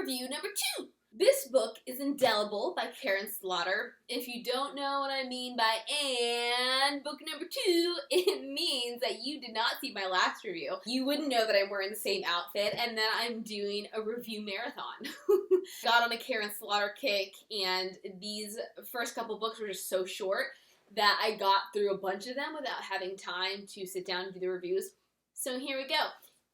Review number 2. This book is Indelible by Karin. If you don't know what I mean by "and" book number 2, it means that you did not see my last review. You wouldn't know that I'm wearing the same outfit and that I'm doing a review marathon. Got on a Karin kick, and these first couple books were just so short that I got through a bunch of them without having time to sit down and do the reviews. So here we go.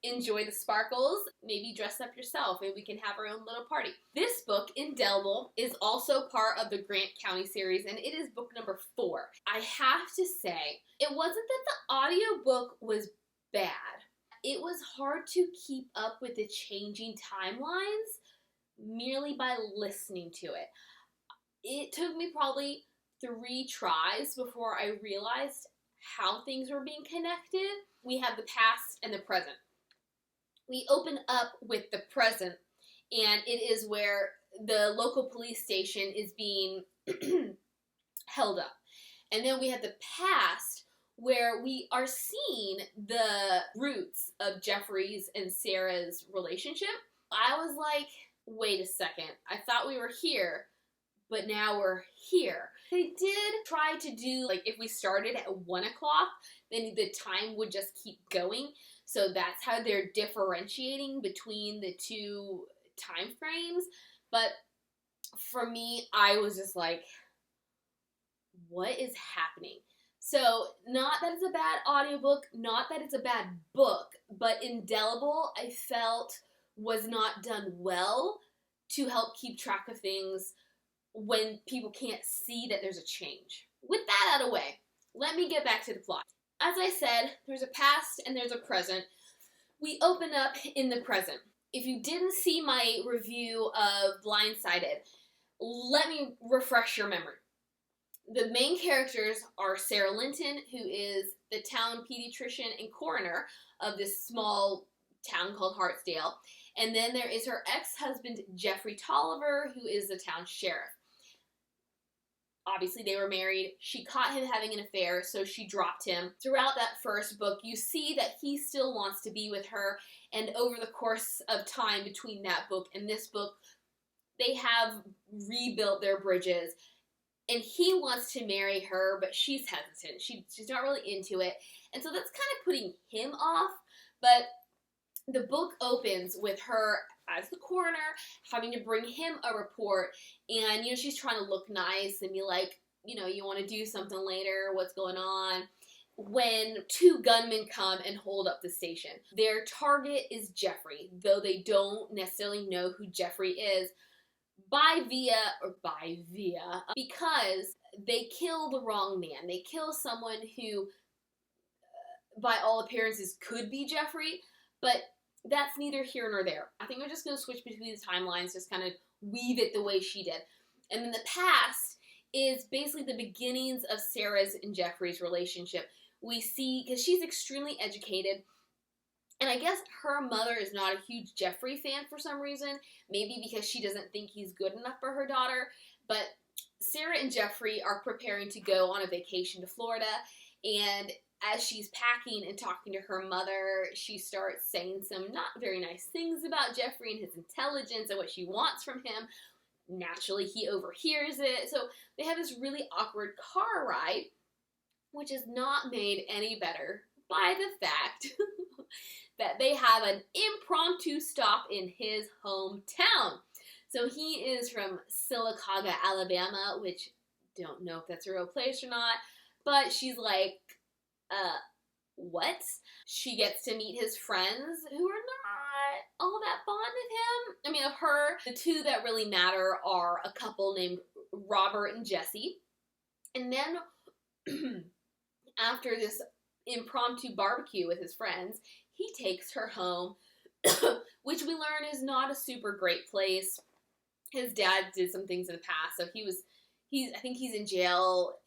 Enjoy the sparkles, maybe dress up yourself, and we can have our own little party. This book, Indelible, is also part of the Grant County series, and it is book number 4. I have to say, it wasn't that the audiobook was bad. It was hard to keep up with the changing timelines merely by listening to it. It took me probably 3 tries before I realized how things were being connected. We have the past and the present. We open up with the present, and it is where the local police station is being held up. And then we have the past, where we are seeing the roots of Jeffrey's and Sarah's relationship. I was like, wait a second, I thought we were here, but now we're here. They did try to do, like, if we started at 1 o'clock, then the time would just keep going. So that's how they're differentiating between the 2 time frames. But for me, I was just like, what is happening? So not that it's a bad audiobook, not that it's a bad book, but Indelible, I felt, was not done well to help keep track of things when people can't see that there's a change. With that out of the way, let me get back to the plot. As I said, there's a past and there's a present. We open up in the present. If you didn't see my review of Blindsided, let me refresh your memory. The main characters are Sarah Linton, who is the town pediatrician and coroner of this small town called Hartsdale. And then there is her ex-husband, Jeffrey Tolliver, who is the town sheriff. Obviously, they were married. She caught him having an affair, so she dropped him. Throughout that first book, you see that he still wants to be with her, and over the course of time between that book and this book, they have rebuilt their bridges, and he wants to marry her, but she's hesitant. She's not really into it, and so that's kind of putting him off, but the book opens with her as the coroner having to bring him a report, and she's trying to look nice and be like, you want to do something later, what's going on, when 2 gunmen come and hold up the station. Their target is Jeffrey, though they don't necessarily know who Jeffrey is, because they kill the wrong man. They kill someone who, by all appearances, could be Jeffrey, but that's neither here nor there. I think we're just going to switch between the timelines, just kind of weave it the way she did. And then the past is basically the beginnings of Sarah's and Jeffrey's relationship. We see, because she's extremely educated, and I guess her mother is not a huge Jeffrey fan for some reason, maybe because she doesn't think he's good enough for her daughter, but Sarah and Jeffrey are preparing to go on a vacation to Florida, and as she's packing and talking to her mother, she starts saying some not very nice things about Jeffrey and his intelligence and what she wants from him. Naturally, he overhears it. So they have this really awkward car ride, which is not made any better by the fact that they have an impromptu stop in his hometown. So he is from Sylacauga, Alabama, which don't know if that's a real place or not, but she's like, what? She gets to meet his friends who are not all that fond of him. I mean, of her, the 2 that really matter are a couple named Robert and Jesse. And then, after this impromptu barbecue with his friends, he takes her home, which we learn is not a super great place. His dad did some things in the past, so I think he's in jail,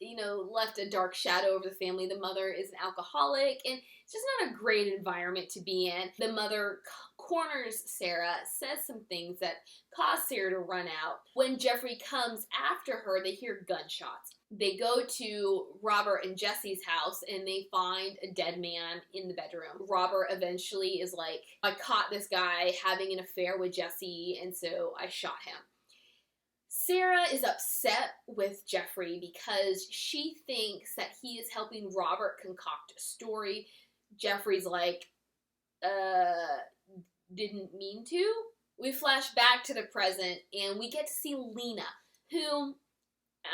left a dark shadow over the family. The mother is an alcoholic, and it's just not a great environment to be in. The mother corners Sarah, says some things that cause Sarah to run out. When Jeffrey comes after her, they hear gunshots. They go to Robert and Jesse's house and they find a dead man in the bedroom. Robert eventually is like, I caught this guy having an affair with Jesse, and so I shot him. Sara is upset with Jeffrey because she thinks that he is helping Robert concoct a story. Jeffrey's like, didn't mean to. We flash back to the present and we get to see Lena, who,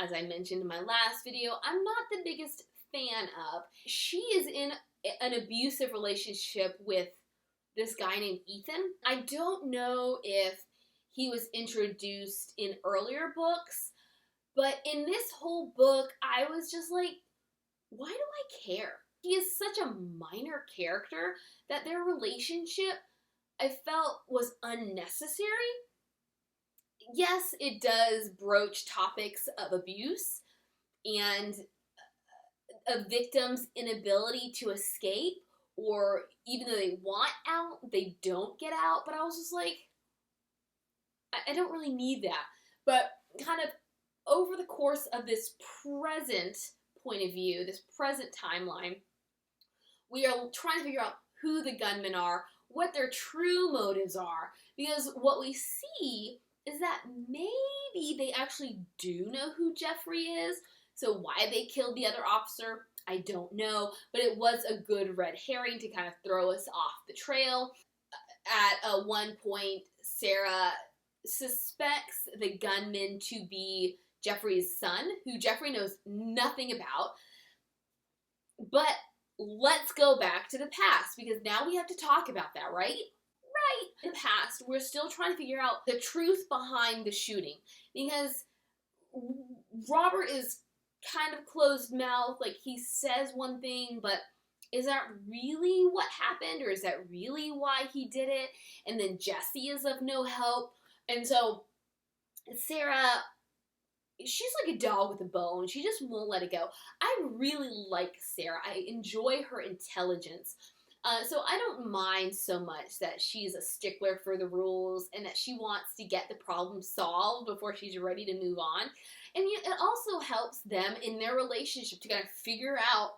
as I mentioned in my last video, I'm not the biggest fan of. She is in an abusive relationship with this guy named Ethan. I don't know if he was introduced in earlier books, but in this whole book, I was just like, why do I care? He is such a minor character that their relationship, I felt, was unnecessary. Yes, it does broach topics of abuse and a victim's inability to escape, or even though they want out, they don't get out. But I was just like, I don't really need that. But kind of over the course of this present point of view, this present timeline, we are trying to figure out who the gunmen are, what their true motives are, because what we see is that maybe they actually do know who Jeffrey is, so why they killed the other officer, I don't know, but it was a good red herring to kind of throw us off the trail. At one point, Sara suspects the gunman to be Jeffrey's son, who Jeffrey knows nothing about. But let's go back to the past, because now we have to talk about that, right? Right. In the past, we're still trying to figure out the truth behind the shooting, because Robert is kind of closed mouth, like he says one thing, but is that really what happened, or is that really why he did it? And then Jesse is of no help. And so Sara, she's like a dog with a bone. She just won't let it go. I really like Sara. I enjoy her intelligence. So I don't mind so much that she's a stickler for the rules and that she wants to get the problem solved before she's ready to move on. And it also helps them in their relationship to kind of figure out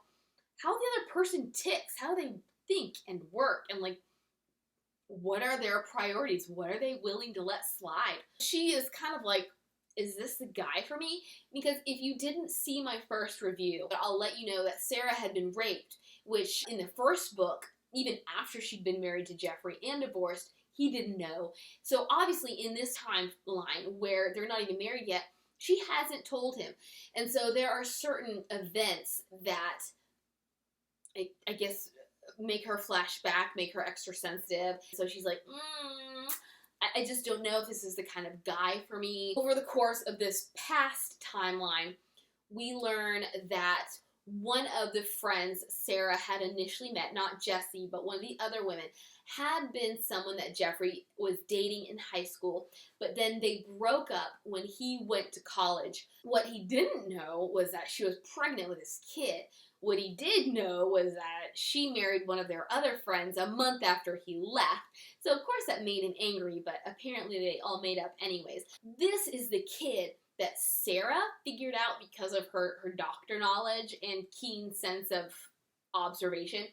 how the other person ticks, how they think and work, and like, what are their priorities? What are they willing to let slide? She is kind of like, is this the guy for me? Because if you didn't see my first review, I'll let you know that Sara had been raped, which in the first book, even after she'd been married to Jeffrey and divorced, he didn't know. So obviously in this timeline where they're not even married yet, she hasn't told him. And so there are certain events that I guess make her flash back, make her extra sensitive. So she's like, I just don't know if this is the kind of guy for me. Over the course of this past timeline, we learn that one of the friends Sara had initially met, not Jesse, but one of the other women, had been someone that Jeffrey was dating in high school, but then they broke up when he went to college. What he didn't know was that she was pregnant with his kid. What he did know was that she married one of their other friends a month after he left. So of course that made him angry, but apparently they all made up anyways. This is the kid that Sara figured out because of her doctor knowledge and keen sense of observation.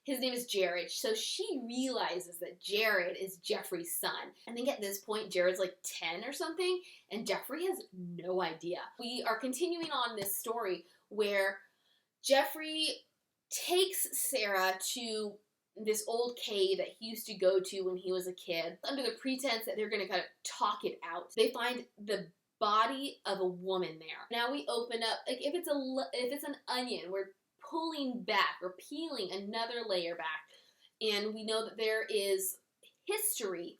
His name is Jared. So she realizes that Jared is Jeffrey's son. I think at this point, Jared's like 10 or something, and Jeffrey has no idea. We are continuing on this story where Jeffrey takes Sara to this old cave that he used to go to when he was a kid, under the pretense that they're going to kind of talk it out. They find the body of a woman there. Now we open up, like if it's an onion, we're pulling back or peeling another layer back, and we know that there is history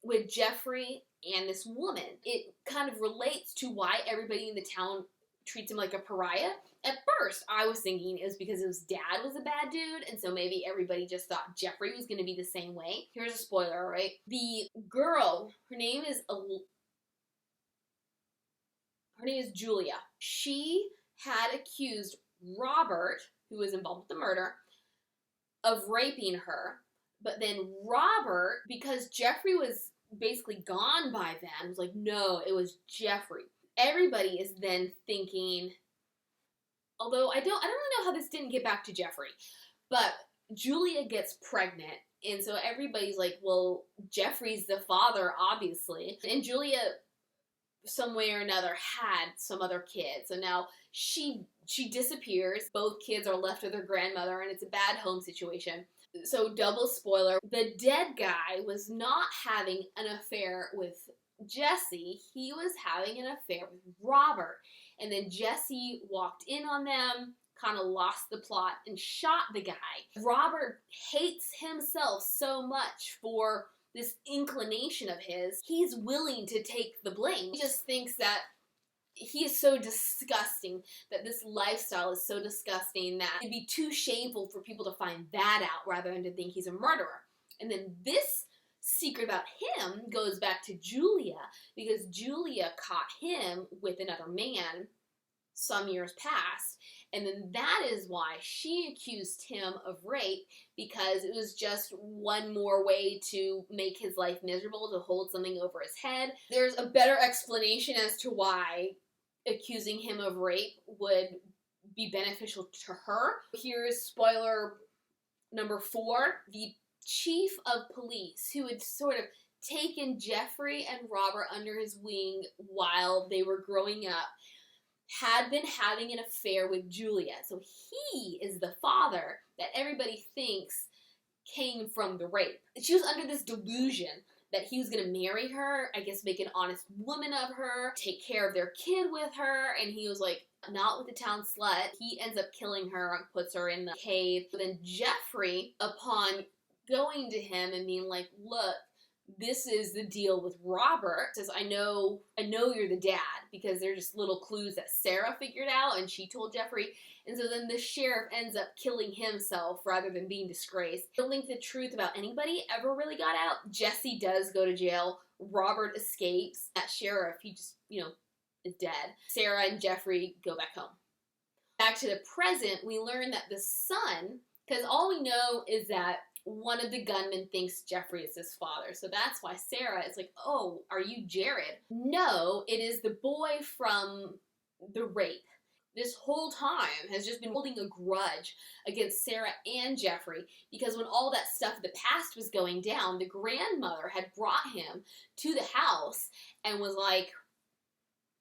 with Jeffrey and this woman. It kind of relates to why everybody in the town treats him like a pariah. At first, I was thinking it was because his dad was a bad dude, and so maybe everybody just thought Jeffrey was going to be the same way. Here's a spoiler, all right? The girl, her name is Julia. She had accused Robert, who was involved with the murder, of raping her. But then Robert, because Jeffrey was basically gone by then, was like, no, it was Jeffrey. Everybody is then thinking although I don't really know how this didn't get back to Jeffrey, but Julia gets pregnant, and so everybody's like, well, Jeffrey's the father, obviously, and Julia, some way or another, had some other kid, so now she disappears. Both kids are left with their grandmother, and it's a bad home situation. So, double spoiler, the dead guy was not having an affair with Jesse, he was having an affair with Robert. And then Jesse walked in on them, kind of lost the plot, and shot the guy. Robert hates himself so much for this inclination of his, he's willing to take the blame. He just thinks that he is so disgusting, that this lifestyle is so disgusting that it'd be too shameful for people to find that out rather than to think he's a murderer. And then this secret about him goes back to Julia, because Julia caught him with another man some years past, and then that is why she accused him of rape, because it was just one more way to make his life miserable, to hold something over his head. There's a better explanation as to why accusing him of rape would be beneficial to her. Here's spoiler number 4. The chief of police, who had sort of taken Jeffrey and Robert under his wing while they were growing up, had been having an affair with Julia. So he is the father that everybody thinks came from the rape. She was under this delusion that he was going to marry her, I guess make an honest woman of her, take care of their kid with her, and he was like, not with the town slut. He ends up killing her and puts her in the cave. But then Jeffrey, upon going to him and being like, look, this is the deal with Robert, says, I know you're the dad, because they're just little clues that Sara figured out and she told Jeffrey. And so then the sheriff ends up killing himself rather than being disgraced. I don't think the truth about anybody ever really got out. Jesse does go to jail. Robert escapes. That sheriff, he just, is dead. Sara and Jeffrey go back home. Back to the present, we learn that the son, because all we know is that one of the gunmen thinks Jeffrey is his father. So that's why Sara is like, oh, are you Jared? No, it is the boy from the rape. This whole time has just been holding a grudge against Sara and Jeffrey, because when all that stuff of the past was going down, the grandmother had brought him to the house and was like,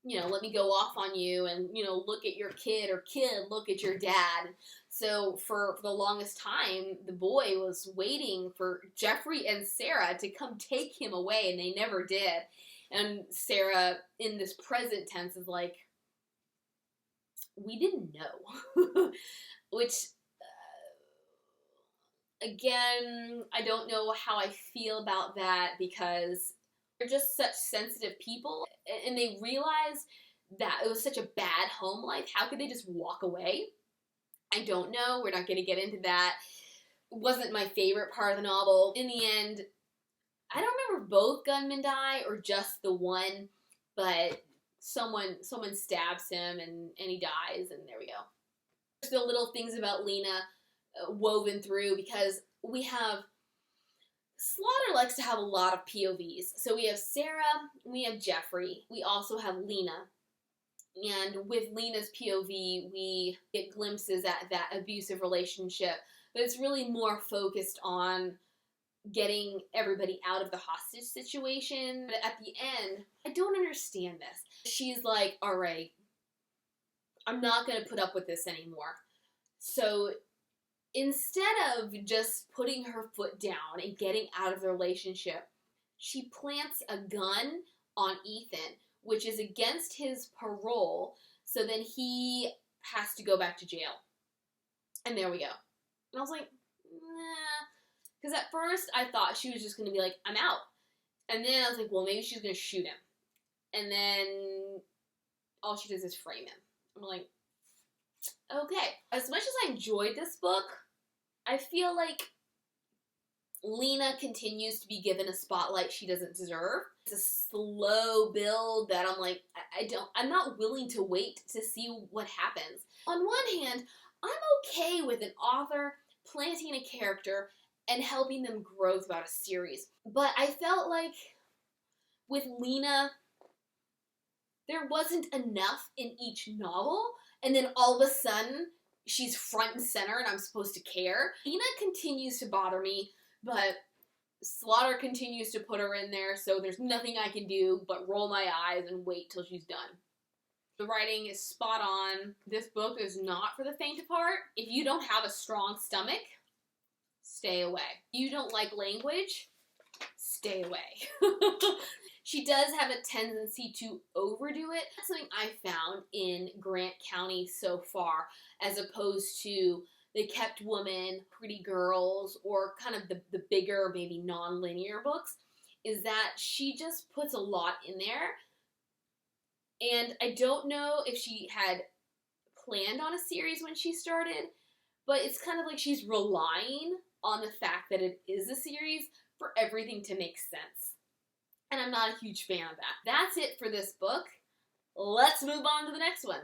let me go off on you and, look at your kid, or kid, look at your dad. So for the longest time, the boy was waiting for Jeffrey and Sara to come take him away, and they never did. And Sara, in this present tense, is like, we didn't know. Which, again, I don't know how I feel about that, because they're just such sensitive people, and they realized that it was such a bad home life. How could they just walk away? I don't know. We're not going to get into that. It wasn't my favorite part of the novel. In the end, I don't remember if both gunmen die or just the one, but someone stabs him and he dies, and there we go. There's the little things about Lena woven through, because we have Slaughter likes to have a lot of POVs. So we have Sara, we have Jeffrey, we also have Lena. And with Lena's POV, we get glimpses at that abusive relationship, but it's really more focused on getting everybody out of the hostage situation. But at the end, I don't understand this. She's like, all right, I'm not going to put up with this anymore. So instead of just putting her foot down and getting out of the relationship, she plants a gun on Ethan, which is against his parole, so then he has to go back to jail. And there we go. And I was like, nah. Because at first I thought she was just going to be like, I'm out. And then I was like, well, maybe she's going to shoot him. And then all she does is frame him. I'm like, okay. As much as I enjoyed this book, I feel like Lena continues to be given a spotlight she doesn't deserve. It's a slow build that I'm like, I'm not willing to wait to see what happens. On one hand, I'm okay with an author planting a character and helping them grow throughout a series. But I felt like with Lena, there wasn't enough in each novel, and then all of a sudden, she's front and center and I'm supposed to care. Ina continues to bother me, but Slaughter continues to put her in there, so there's nothing I can do but roll my eyes and wait till she's done. The writing is spot on. This book is not for the faint of heart. If you don't have a strong stomach, stay away. If you don't like language, stay away. She does have a tendency to overdo it. That's something I found in Grant County so far, as opposed to The Kept Woman, Pretty Girls, or kind of the bigger, maybe non-linear books, is that she just puts a lot in there. And I don't know if she had planned on a series when she started, but it's kind of like she's relying on the fact that it is a series for everything to make sense. And I'm not a huge fan of that. That's it for this book. Let's move on to the next one.